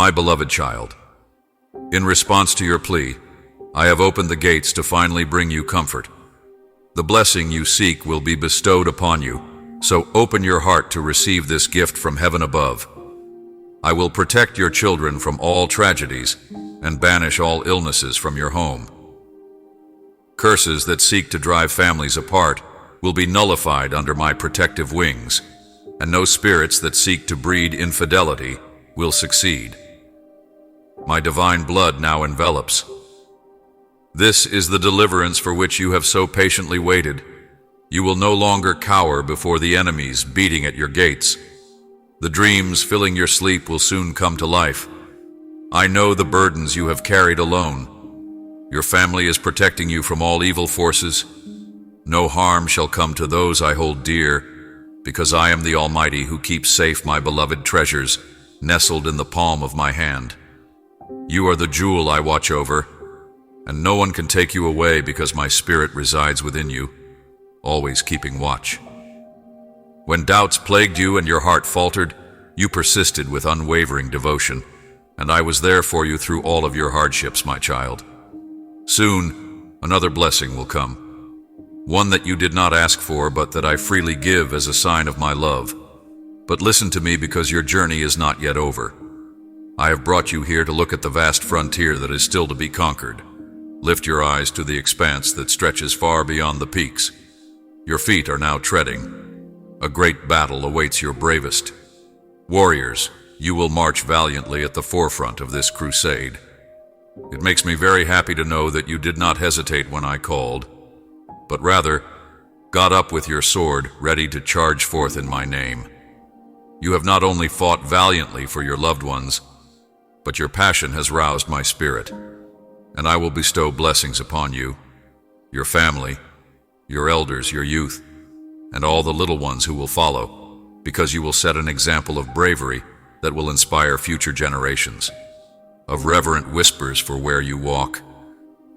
My beloved child, in response to your plea, I have opened the gates to finally bring you comfort. The blessing you seek will be bestowed upon you, so open your heart to receive this gift from heaven above. I will protect your children from all tragedies and banish all illnesses from your home. Curses that seek to drive families apart will be nullified under my protective wings, and no spirits that seek to breed infidelity will succeed. My divine blood now envelops. This is the deliverance for which you have so patiently waited. You will no longer cower before the enemies beating at your gates. The dreams filling your sleep will soon come to life. I know the burdens you have carried alone. Your family is protecting you from all evil forces. No harm shall come to those I hold dear, because I am the Almighty who keeps safe my beloved treasures, nestled in the palm of my hand. You are the jewel I watch over, and no one can take you away because my spirit resides within you, always keeping watch. When doubts plagued you and your heart faltered, you persisted with unwavering devotion, and I was there for you through all of your hardships, my child. Soon, another blessing will come, one that you did not ask for, but that I freely give as a sign of my love. But listen to me, because your journey is not yet over. I have brought you here to look at the vast frontier that is still to be conquered. Lift your eyes to the expanse that stretches far beyond the peaks. Your feet are now treading. A great battle awaits your bravest. Warriors, you will march valiantly at the forefront of this crusade. It makes me very happy to know that you did not hesitate when I called, but rather got up with your sword ready to charge forth in my name. You have not only fought valiantly for your loved ones, but your passion has roused my spirit, and I will bestow blessings upon you, your family, your elders, your youth, and all the little ones who will follow, because you will set an example of bravery that will inspire future generations, of reverent whispers for where you walk.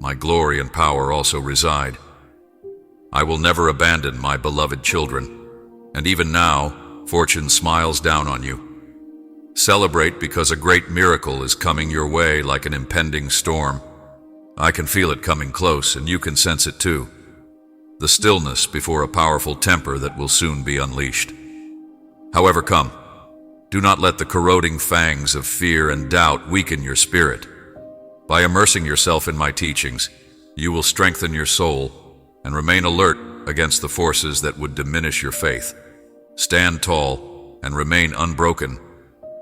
My glory and power also reside. I will never abandon my beloved children, and even now, fortune smiles down on you. Celebrate, because a great miracle is coming your way like an impending storm. I can feel it coming close, and you can sense it too. The stillness before a powerful temper that will soon be unleashed. However, come. Do not let the corroding fangs of fear and doubt weaken your spirit. By immersing yourself in my teachings, you will strengthen your soul and remain alert against the forces that would diminish your faith. Stand tall and remain unbroken,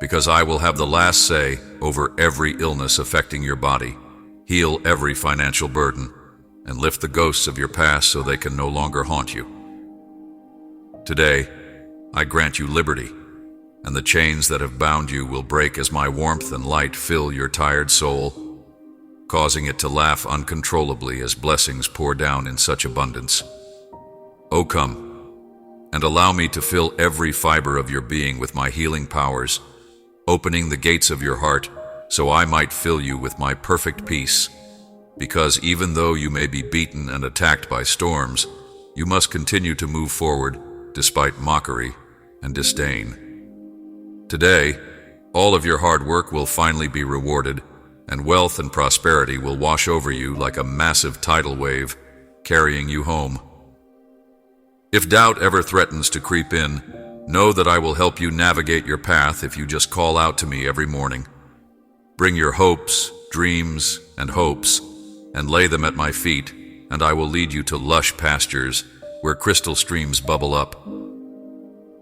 because I will have the last say over every illness affecting your body, heal every financial burden, and lift the ghosts of your past so they can no longer haunt you. Today, I grant you liberty, and the chains that have bound you will break as my warmth and light fill your tired soul, causing it to laugh uncontrollably as blessings pour down in such abundance. Oh, come, and allow me to fill every fiber of your being with my healing powers, opening the gates of your heart so I might fill you with my perfect peace, because even though you may be beaten and attacked by storms, you must continue to move forward despite mockery and disdain. Today, all of your hard work will finally be rewarded, and wealth and prosperity will wash over you like a massive tidal wave, carrying you home. If doubt ever threatens to creep in, know that I will help you navigate your path if you just call out to me every morning. Bring your hopes, dreams, and hopes, and lay them at my feet, and I will lead you to lush pastures where crystal streams bubble up.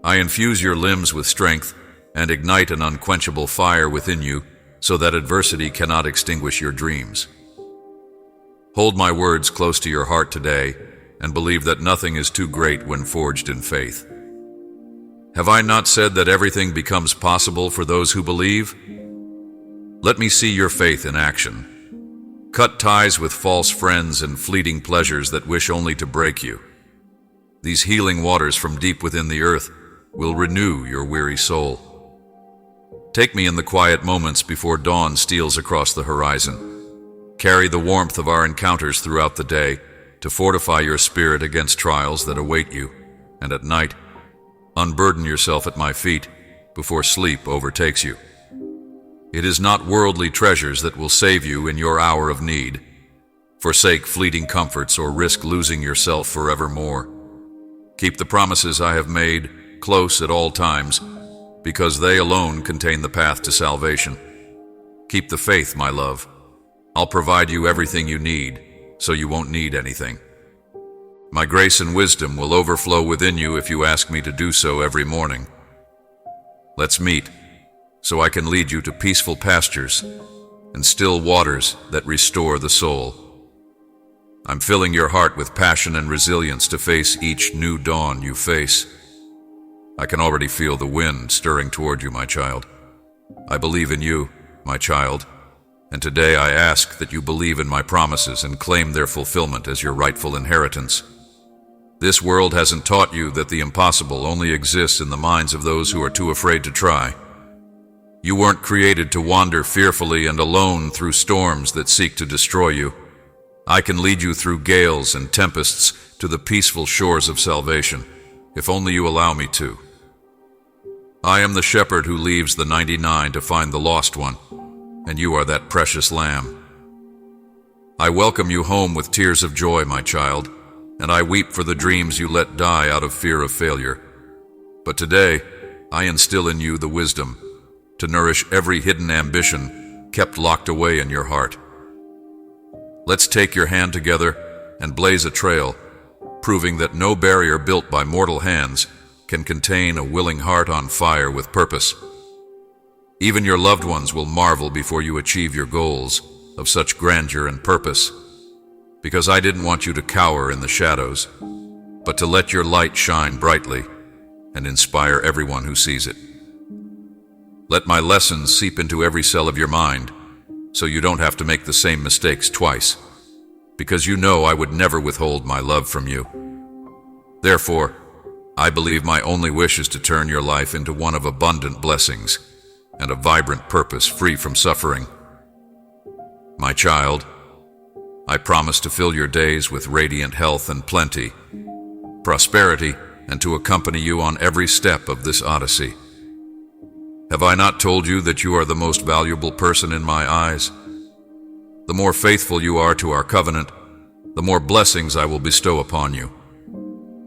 I infuse your limbs with strength and ignite an unquenchable fire within you so that adversity cannot extinguish your dreams. Hold my words close to your heart today and believe that nothing is too great when forged in faith. Have I not said that everything becomes possible for those who believe? Let me see your faith in action. Cut ties with false friends and fleeting pleasures that wish only to break you. These healing waters from deep within the earth will renew your weary soul. Take me in the quiet moments before dawn steals across the horizon. Carry the warmth of our encounters throughout the day to fortify your spirit against trials that await you, and at night, unburden yourself at my feet before sleep overtakes you. It is not worldly treasures that will save you in your hour of need. Forsake fleeting comforts or risk losing yourself forevermore. Keep the promises I have made close at all times, because they alone contain the path to salvation. Keep the faith, my love. I'll provide you everything you need, so you won't need anything. My grace and wisdom will overflow within you if you ask me to do so every morning. Let's meet, so I can lead you to peaceful pastures and still waters that restore the soul. I'm filling your heart with passion and resilience to face each new dawn you face. I can already feel the wind stirring toward you, my child. I believe in you, my child, and today I ask that you believe in my promises and claim their fulfillment as your rightful inheritance. This world hasn't taught you that the impossible only exists in the minds of those who are too afraid to try. You weren't created to wander fearfully and alone through storms that seek to destroy you. I can lead you through gales and tempests to the peaceful shores of salvation, if only you allow me to. I am the shepherd who leaves the 99 to find the lost one, and you are that precious lamb. I welcome you home with tears of joy, my child, and I weep for the dreams you let die out of fear of failure. But today, I instill in you the wisdom to nourish every hidden ambition kept locked away in your heart. Let's take your hand together and blaze a trail, proving that no barrier built by mortal hands can contain a willing heart on fire with purpose. Even your loved ones will marvel before you achieve your goals of such grandeur and purpose, because I didn't want you to cower in the shadows, but to let your light shine brightly and inspire everyone who sees it. Let my lessons seep into every cell of your mind, so you don't have to make the same mistakes twice, because you know I would never withhold my love from you. Therefore, I believe my only wish is to turn your life into one of abundant blessings and a vibrant purpose free from suffering. My child, I promise to fill your days with radiant health and plenty, prosperity, and to accompany you on every step of this odyssey. Have I not told you that you are the most valuable person in my eyes? The more faithful you are to our covenant, the more blessings I will bestow upon you.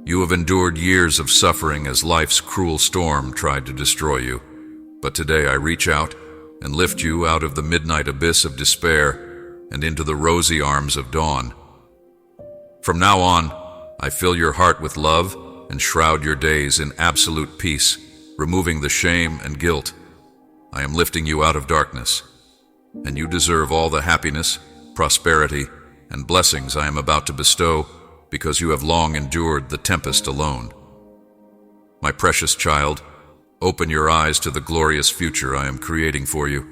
You have endured years of suffering as life's cruel storm tried to destroy you, but today I reach out and lift you out of the midnight abyss of despair and into the rosy arms of dawn. From now on, I fill your heart with love and shroud your days in absolute peace, removing the shame and guilt. I am lifting you out of darkness, and you deserve all the happiness, prosperity, and blessings I am about to bestow because you have long endured the tempest alone. My precious child, open your eyes to the glorious future I am creating for you,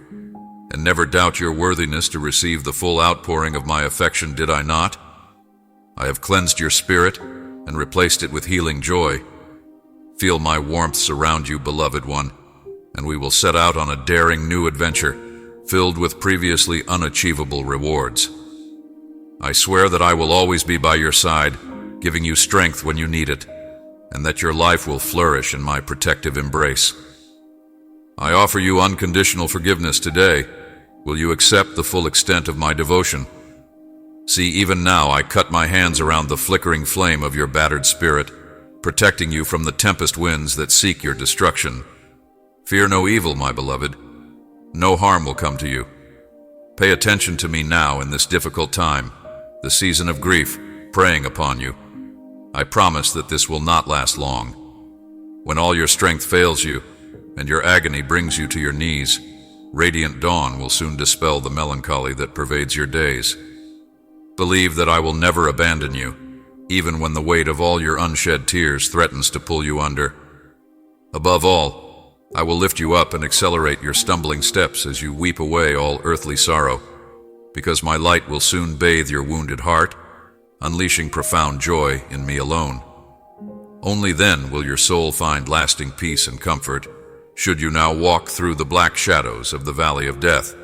and never doubt your worthiness to receive the full outpouring of my affection, did I not? I have cleansed your spirit and replaced it with healing joy. Feel my warmth surround you, beloved one, and we will set out on a daring new adventure, filled with previously unachievable rewards. I swear that I will always be by your side, giving you strength when you need it, and that your life will flourish in my protective embrace. I offer you unconditional forgiveness today. Will you accept the full extent of my devotion? See, even now I cut my hands around the flickering flame of your battered spirit, protecting you from the tempest winds that seek your destruction. Fear no evil, my beloved. No harm will come to you. Pay attention to me now in this difficult time, the season of grief, preying upon you. I promise that this will not last long. When all your strength fails you, and your agony brings you to your knees, radiant dawn will soon dispel the melancholy that pervades your days. Believe that I will never abandon you, even when the weight of all your unshed tears threatens to pull you under. Above all, I will lift you up and accelerate your stumbling steps as you weep away all earthly sorrow, because my light will soon bathe your wounded heart, unleashing profound joy in me alone. Only then will your soul find lasting peace and comfort, should you now walk through the black shadows of the valley of death.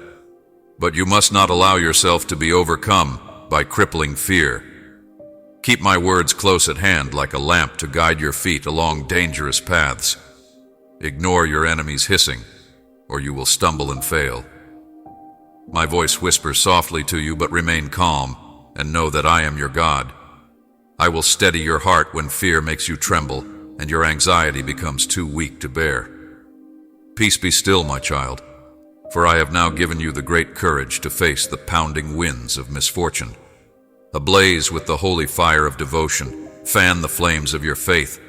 But you must not allow yourself to be overcome by crippling fear. Keep my words close at hand like a lamp to guide your feet along dangerous paths. Ignore your enemy's hissing, or you will stumble and fail. My voice whispers softly to you, but remain calm and know that I am your God. I will steady your heart when fear makes you tremble and your anxiety becomes too weak to bear. Peace be still, my child, for I have now given you the great courage to face the pounding winds of misfortune. Ablaze with the holy fire of devotion, fan the flames of your faith,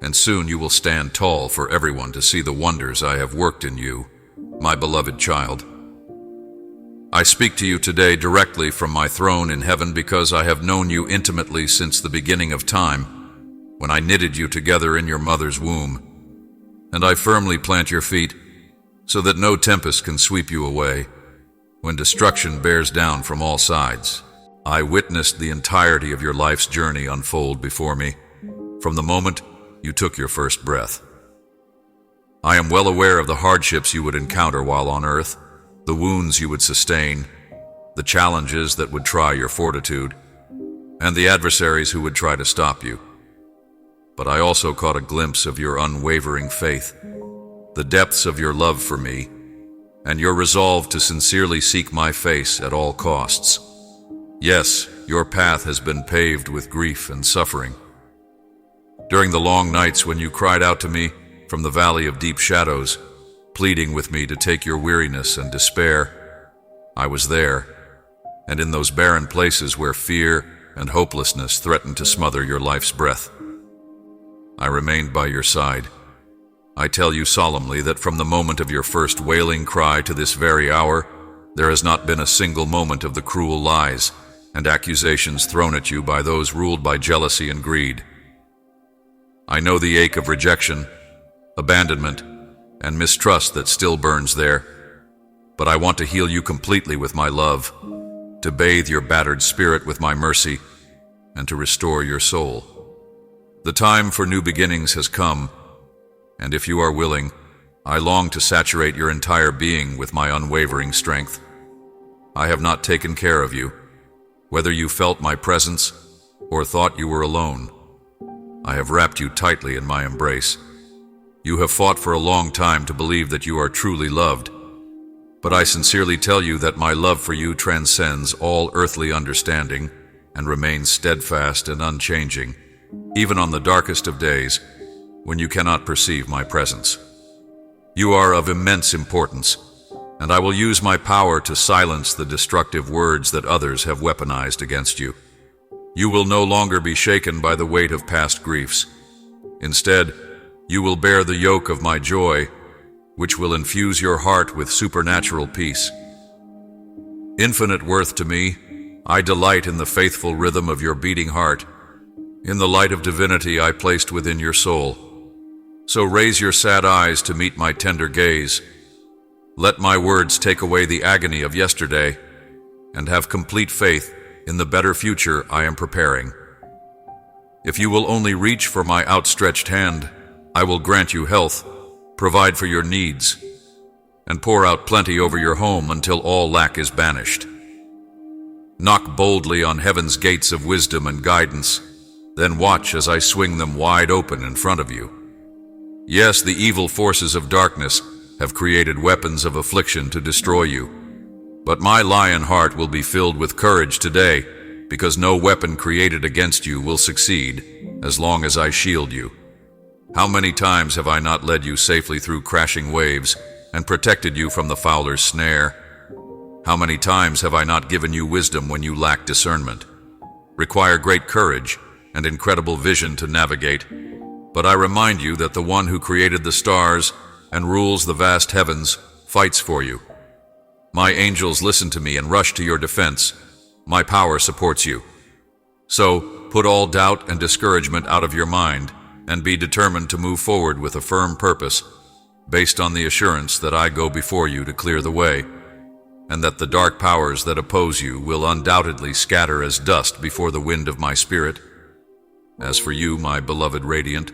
and soon you will stand tall for everyone to see the wonders I have worked in you, my beloved child. I speak to you today directly from my throne in heaven because I have known you intimately since the beginning of time, when I knitted you together in your mother's womb. And I firmly plant your feet so that no tempest can sweep you away when destruction bears down from all sides. I witnessed the entirety of your life's journey unfold before me, from the moment you took your first breath. I am well aware of the hardships you would encounter while on earth, the wounds you would sustain, the challenges that would try your fortitude, and the adversaries who would try to stop you. But I also caught a glimpse of your unwavering faith, the depths of your love for me, and your resolve to sincerely seek my face at all costs. Yes, your path has been paved with grief and suffering. During the long nights when you cried out to me from the valley of deep shadows, pleading with me to take your weariness and despair, I was there, and in those barren places where fear and hopelessness threatened to smother your life's breath, I remained by your side. I tell you solemnly that from the moment of your first wailing cry to this very hour, there has not been a single moment of the cruel lies and accusations thrown at you by those ruled by jealousy and greed. I know the ache of rejection, abandonment, and mistrust that still burns there, but I want to heal you completely with my love, to bathe your battered spirit with my mercy, and to restore your soul. The time for new beginnings has come, and if you are willing, I long to saturate your entire being with my unwavering strength. I have not taken care of you, whether you felt my presence or thought you were alone. I have wrapped you tightly in my embrace. You have fought for a long time to believe that you are truly loved, but I sincerely tell you that my love for you transcends all earthly understanding and remains steadfast and unchanging, even on the darkest of days when you cannot perceive my presence. You are of immense importance, and I will use my power to silence the destructive words that others have weaponized against you. You will no longer be shaken by the weight of past griefs. Instead, you will bear the yoke of my joy, which will infuse your heart with supernatural peace. Infinite worth to me, I delight in the faithful rhythm of your beating heart, in the light of divinity I placed within your soul. So raise your sad eyes to meet my tender gaze. Let my words take away the agony of yesterday, and have complete faith in the better future I am preparing. If you will only reach for my outstretched hand, I will grant you health, provide for your needs, and pour out plenty over your home until all lack is banished. Knock boldly on heaven's gates of wisdom and guidance, then watch as I swing them wide open in front of you. Yes, the evil forces of darkness have created weapons of affliction to destroy you, but my lion heart will be filled with courage today, because no weapon created against you will succeed as long as I shield you. How many times have I not led you safely through crashing waves and protected you from the fowler's snare? How many times have I not given you wisdom when you lack discernment, require great courage and incredible vision to navigate? But I remind you that the one who created the stars and rules the vast heavens fights for you. My angels listen to me and rush to your defense. My power supports you. So put all doubt and discouragement out of your mind and be determined to move forward with a firm purpose, based on the assurance that I go before you to clear the way, and that the dark powers that oppose you will undoubtedly scatter as dust before the wind of my spirit. As for you, my beloved radiant,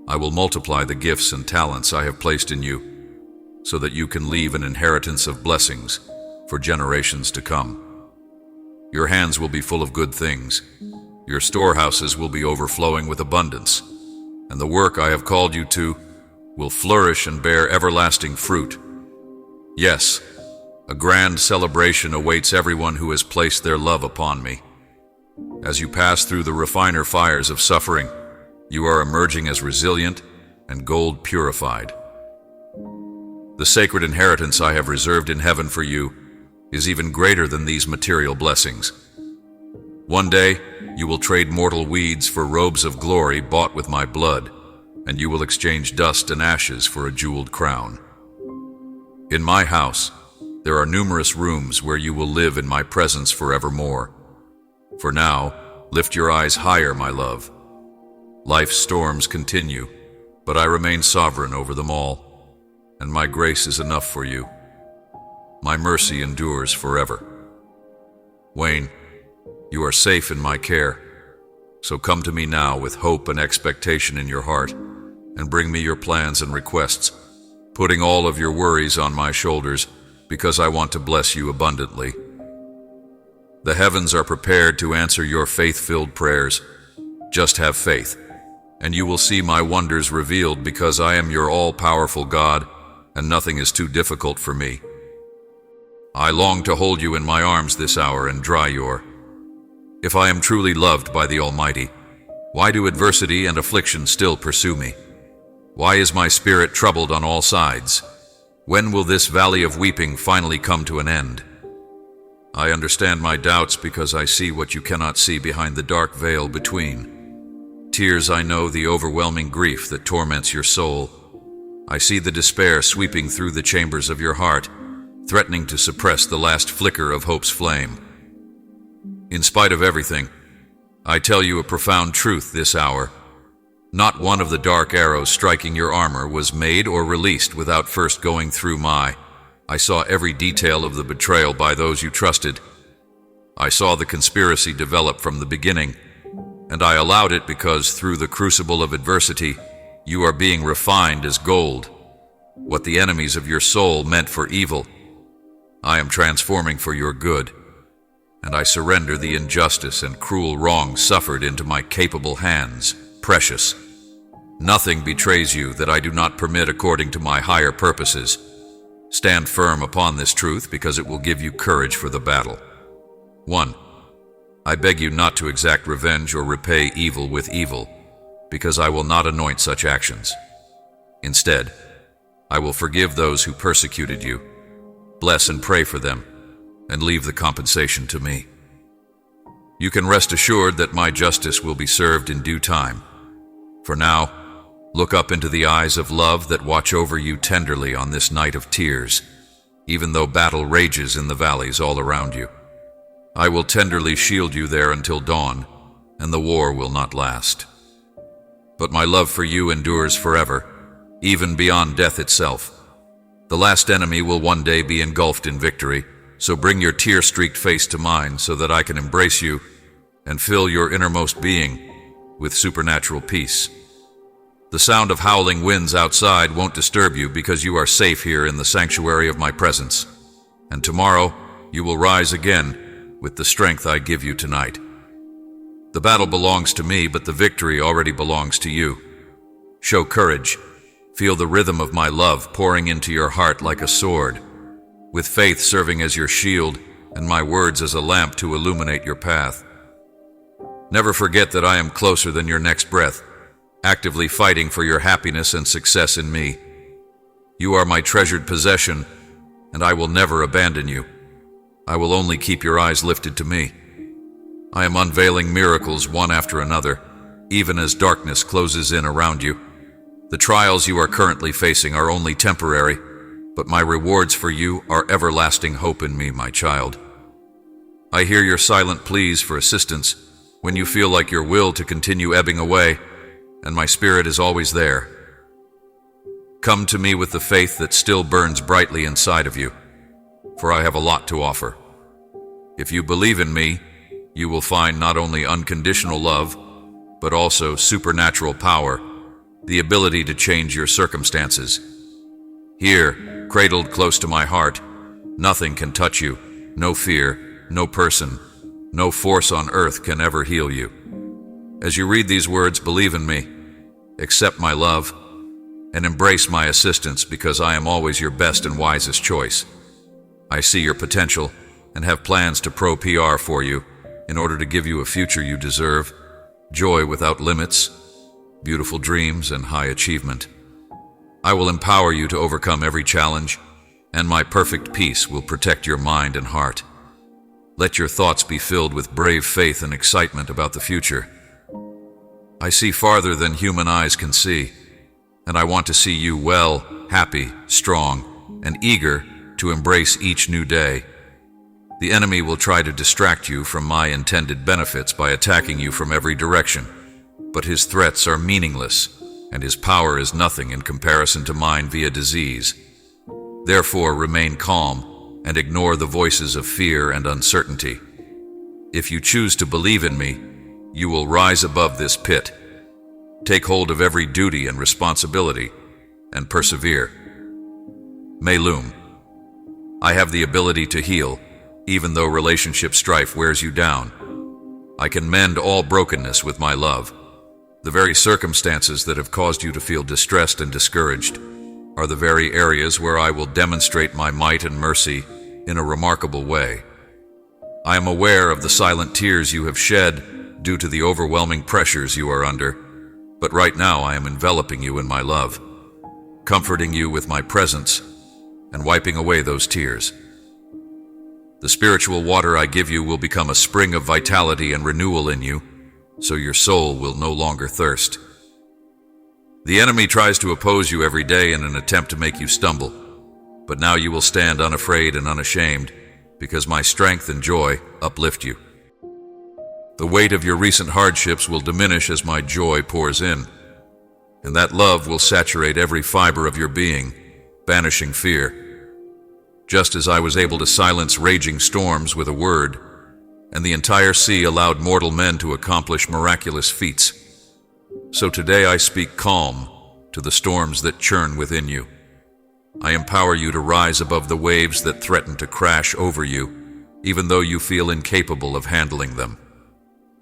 I will multiply the gifts and talents I have placed in you, so that you can leave an inheritance of blessings for generations to come. Your hands will be full of good things. Your storehouses will be overflowing with abundance, and the work I have called you to will flourish and bear everlasting fruit. Yes, A grand celebration awaits everyone who has placed their love upon me. As you pass through the refiner fires of suffering, you are emerging as resilient and gold purified. The sacred inheritance I have reserved in heaven for you is even greater than these material blessings. One day, you will trade mortal weeds for robes of glory bought with my blood, and you will exchange dust and ashes for a jeweled crown. In my house, there are numerous rooms where you will live in my presence forevermore. For now, lift your eyes higher, my love. Life's storms continue, but I remain sovereign over them all, and my grace is enough for you. My mercy endures forever. Wayne, you are safe in my care, so come to me now with hope and expectation in your heart, and bring me your plans and requests, putting all of your worries on my shoulders, because I want to bless you abundantly. The heavens are prepared to answer your faith-filled prayers. Just have faith, and you will see my wonders revealed, because I am your all-powerful God, and nothing is too difficult for me. I long to hold you in my arms this hour and dry your... If I am truly loved by the Almighty, why do adversity and affliction still pursue me? Why is my spirit troubled on all sides? When will this valley of weeping finally come to an end? I understand my doubts because I see what you cannot see behind the dark veil between. Tears, I know the overwhelming grief that torments your soul. I see the despair sweeping through the chambers of your heart, threatening to suppress the last flicker of hope's flame. In spite of everything, I tell you a profound truth this hour. Not one of the dark arrows striking your armor was made or released without first going through I saw every detail of the betrayal by those you trusted. I saw the conspiracy develop from the beginning, and I allowed it because through the crucible of adversity, you are being refined as gold. What the enemies of your soul meant for evil, I am transforming for your good, and I surrender the injustice and cruel wrong suffered into my capable hands, precious. Nothing betrays you that I do not permit according to my higher purposes. Stand firm upon this truth, because it will give you courage for the battle. 1. I beg you not to exact revenge or repay evil with evil, because I will not anoint such actions. Instead, I will forgive those who persecuted you, bless and pray for them, and leave the compensation to me. You can rest assured that my justice will be served in due time. For now, look up into the eyes of love that watch over you tenderly on this night of tears, even though battle rages in the valleys all around you. I will tenderly shield you there until dawn, and the war will not last. But my love for you endures forever, even beyond death itself. The last enemy will one day be engulfed in victory, so bring your tear-streaked face to mine so that I can embrace you and fill your innermost being with supernatural peace. The sound of howling winds outside won't disturb you, because you are safe here in the sanctuary of my presence. And tomorrow you will rise again with the strength I give you tonight. The battle belongs to me, but the victory already belongs to you. Show courage. Feel the rhythm of my love pouring into your heart like a sword, with faith serving as your shield and my words as a lamp to illuminate your path. Never forget that I am closer than your next breath, actively fighting for your happiness and success in me. You are my treasured possession, and I will never abandon you. I will only keep your eyes lifted to me. I am unveiling miracles one after another, even as darkness closes in around you. The trials you are currently facing are only temporary, but my rewards for you are everlasting hope in me, my child. I hear your silent pleas for assistance when you feel like your will to continue ebbing away, and my spirit is always there. Come to me with the faith that still burns brightly inside of you, for I have a lot to offer. If you believe in me, you will find not only unconditional love, but also supernatural power, the ability to change your circumstances. Here, cradled close to my heart, nothing can touch you, no fear, no person, no force on earth can ever heal you. As you read these words, believe in me, accept my love, and embrace my assistance, because I am always your best and wisest choice. I see your potential and have plans to PR for you in order to give you a future you deserve, joy without limits, beautiful dreams, and high achievement. I will empower you to overcome every challenge, and my perfect peace will protect your mind and heart. Let your thoughts be filled with brave faith and excitement about the future. I see farther than human eyes can see, and I want to see you well, happy, strong, and eager to embrace each new day. The enemy will try to distract you from my intended benefits by attacking you from every direction, but his threats are meaningless, and his power is nothing in comparison to mine via disease. Therefore, remain calm and ignore the voices of fear and uncertainty. If you choose to believe in me, you will rise above this pit. Take hold of every duty and responsibility, and persevere. Melum. I have the ability to heal, even though relationship strife wears you down. I can mend all brokenness with my love. The very circumstances that have caused you to feel distressed and discouraged are the very areas where I will demonstrate my might and mercy in a remarkable way. I am aware of the silent tears you have shed due to the overwhelming pressures you are under, but right now I am enveloping you in my love, comforting you with my presence, and wiping away those tears. The spiritual water I give you will become a spring of vitality and renewal in you, so your soul will no longer thirst. The enemy tries to oppose you every day in an attempt to make you stumble, but now you will stand unafraid and unashamed, because my strength and joy uplift you. The weight of your recent hardships will diminish as my joy pours in, and that love will saturate every fiber of your being, banishing fear. Just as I was able to silence raging storms with a word, and the entire sea allowed mortal men to accomplish miraculous feats, so today I speak calm to the storms that churn within you. I empower you to rise above the waves that threaten to crash over you, even though you feel incapable of handling them.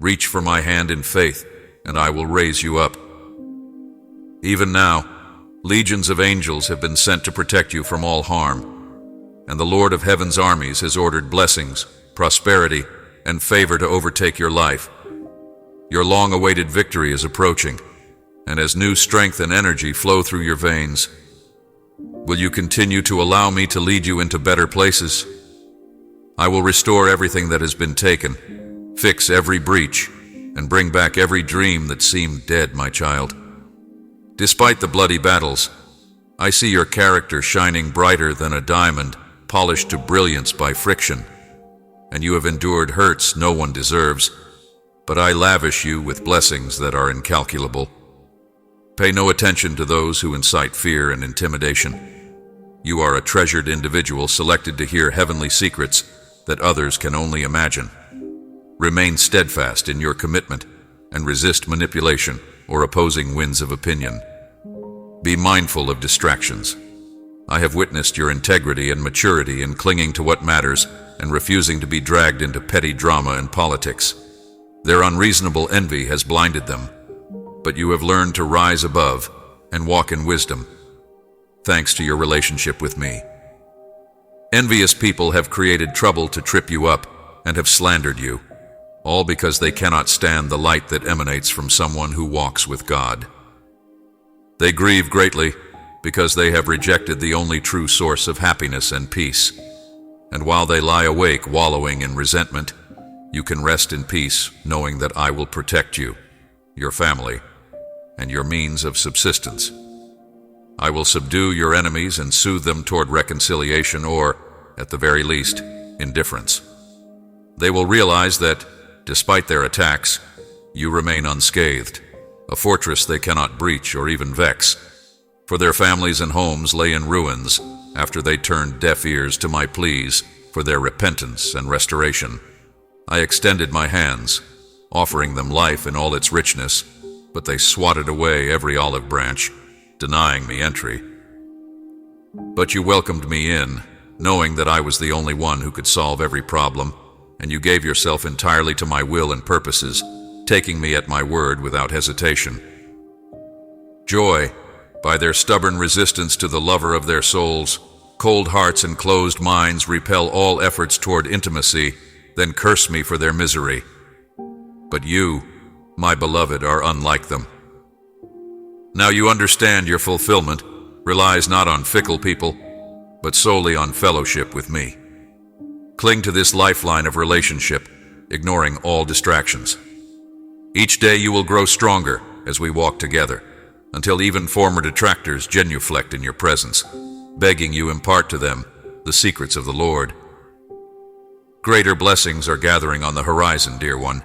Reach for my hand in faith, and I will raise you up. Even now, legions of angels have been sent to protect you from all harm, and the Lord of Heaven's armies has ordered blessings, prosperity, and favor to overtake your life. Your long-awaited victory is approaching, and as new strength and energy flow through your veins, will you continue to allow me to lead you into better places? I will restore everything that has been taken, fix every breach, and bring back every dream that seemed dead, my child. Despite the bloody battles, I see your character shining brighter than a diamond, polished to brilliance by friction, and you have endured hurts no one deserves, but I lavish you with blessings that are incalculable. Pay no attention to those who incite fear and intimidation. You are a treasured individual selected to hear heavenly secrets that others can only imagine. Remain steadfast in your commitment and resist manipulation or opposing winds of opinion. Be mindful of distractions. I have witnessed your integrity and maturity in clinging to what matters and refusing to be dragged into petty drama and politics. Their unreasonable envy has blinded them, but you have learned to rise above and walk in wisdom, thanks to your relationship with me. Envious people have created trouble to trip you up and have slandered you, all because they cannot stand the light that emanates from someone who walks with God. They grieve greatly because they have rejected the only true source of happiness and peace. And while they lie awake wallowing in resentment, you can rest in peace knowing that I will protect you, your family, and your means of subsistence. I will subdue your enemies and soothe them toward reconciliation or, at the very least, indifference. They will realize that, despite their attacks, you remain unscathed, a fortress they cannot breach or even vex, for their families and homes lay in ruins after they turned deaf ears to my pleas for their repentance and restoration. I extended my hands, offering them life in all its richness, but they swatted away every olive branch, denying me entry. But you welcomed me in, knowing that I was the only one who could solve every problem, and you gave yourself entirely to my will and purposes, taking me at my word without hesitation. Joy, by their stubborn resistance to the lover of their souls, Cold hearts and closed minds repel all efforts toward intimacy, then curse me for their misery. But you, my beloved, are unlike them. Now you understand your fulfillment relies not on fickle people, but solely on fellowship with me. Cling to this lifeline of relationship, ignoring all distractions. Each day you will grow stronger as we walk together, until even former detractors genuflect in your presence, begging you impart to them the secrets of the Lord. Greater blessings are gathering on the horizon, dear one.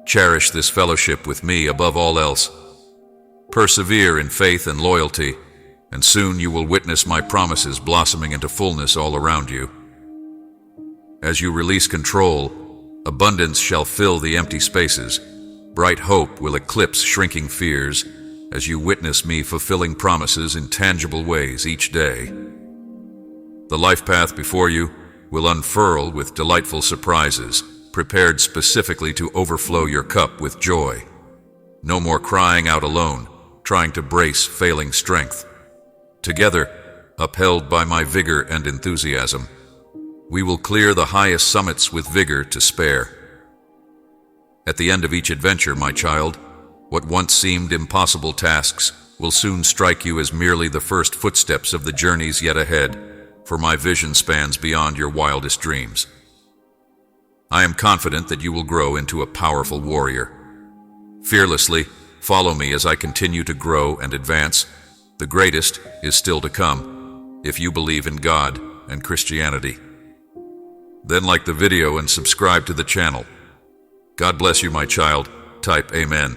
Cherish this fellowship with me above all else. Persevere in faith and loyalty, and soon you will witness my promises blossoming into fullness all around you. As you release control, abundance shall fill the empty spaces. Bright hope will eclipse shrinking fears as you witness me fulfilling promises in tangible ways each day. The life path before you will unfurl with delightful surprises, prepared specifically to overflow your cup with joy. No more crying out alone, trying to brace failing strength. Together, upheld by my vigor and enthusiasm, we will clear the highest summits with vigor to spare. At the end of each adventure, my child, what once seemed impossible tasks will soon strike you as merely the first footsteps of the journeys yet ahead, for my vision spans beyond your wildest dreams. I am confident that you will grow into a powerful warrior. Fearlessly, follow me as I continue to grow and advance. The greatest is still to come, if you believe in God and Christianity. Then like the video and subscribe to the channel. God bless you, my child. Type Amen.